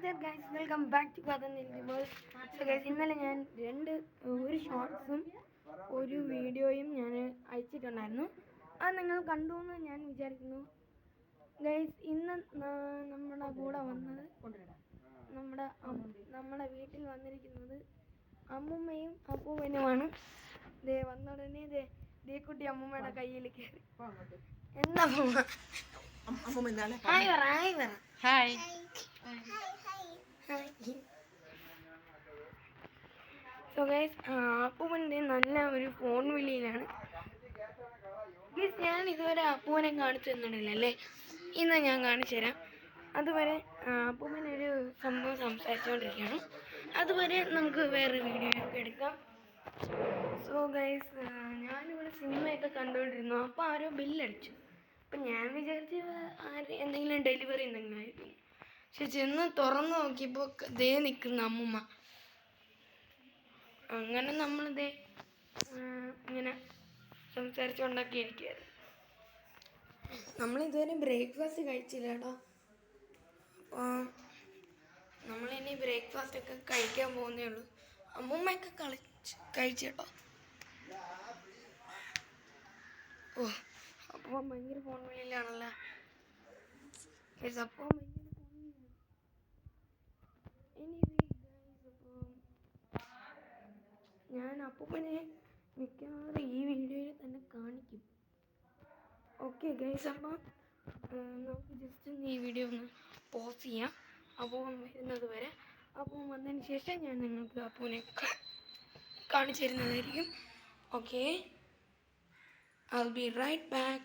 there guys, welcome back to Kadan Nildimal. So guys, ഇന്നലെ ഞാൻ ഒരു ഷോർട്സും ഒരു വീഡിയോയും ഞാൻ അയച്ചിട്ടുണ്ടായിരുന്നു. അത് നിങ്ങൾ കണ്ടു എന്ന് ഞാൻ വിചാരിക്കുന്നു. ഗൈസ്, ഇന്ന് നമ്മുടെ കൂടെ വന്നത് നമ്മുടെ വീട്ടിൽ വന്നിരിക്കുന്നത് അമ്മുമ്മയും അപ്പൂവനുമാണ്. ദേ വന്ന ഉടനെ കുട്ടി അമ്മുമ്മയുടെ കയ്യിൽ കയറി. എന്താ ഹായ്. സോ ഗൈസ്, അപ്പൂവൻ്റെ നല്ല ഒരു ഫോൺ വിളിയിലാണ്. ഞാൻ ഇതുവരെ അപ്പൂവനെ കാണിച്ചു തന്നിട്ടില്ലല്ലേ, ഇന്ന് ഞാൻ കാണിച്ചു തരാം. അതുവരെ അപ്പൂവനൊരു സംഭവം സംസാരിച്ചുകൊണ്ടിരിക്കുകയാണ്. അതുവരെ നമുക്ക് വേറെ വീഡിയോ ഒക്കെ എടുക്കാം. സോ ഗൈസ്, ഞാനിവിടെ സിനിമയൊക്കെ കണ്ടുകൊണ്ടിരുന്നു. അപ്പോൾ ആരോ ബില്ലടിച്ചു. അപ്പം ഞാൻ വിചാരിച്ച് എന്തെങ്കിലും ഡെലിവറി എന്തെങ്കിലും ആയിരിക്കും. പക്ഷെ ചെന്ന് തുറന്ന് നോക്കിയപ്പോൾ ദേ നിൽക്കുന്ന അമ്മുമ്മ. അങ്ങനെ നമ്മളിതേ ഇങ്ങനെ സംസാരിച്ചുകൊണ്ടൊക്കെ ഇരിക്കുകയായിരുന്നു. നമ്മളിതുവരെ ബ്രേക്ക്ഫാസ്റ്റ് കഴിച്ചില്ല കേട്ടോ. അപ്പോൾ നമ്മളിനി ബ്രേക്ക്ഫാസ്റ്റ് ഒക്കെ കഴിക്കാൻ പോകുന്നേ ഉള്ളൂ. അമ്മുമ്മയൊക്കെ കഴിച്ചു കേട്ടോ. ഓ, അപ്പോൾ ഭയങ്കര ഫോൺ വിളിയിലാണല്ലോ. അപ്പോൾ ഞാൻ അപ്പൂപ്പനെ മിക്കവാറും ഈ വീഡിയോയിൽ തന്നെ കാണിക്കും. ഓക്കെ ഗൈസ്, അപ്പോൾ നമുക്ക് ജസ്റ്റ് ഒന്ന് ഈ വീഡിയോ ഒന്ന് പോസ് ചെയ്യാം. അപ്പൂപ്പൻ വരുന്നത് വരെ. അപ്പൂപ്പൻ വന്നതിന് ശേഷം ഞാൻ നിങ്ങൾക്ക് അപ്പൂനെ കാണിച്ചു തരുന്നതായിരിക്കും. Okay, I'll be right back.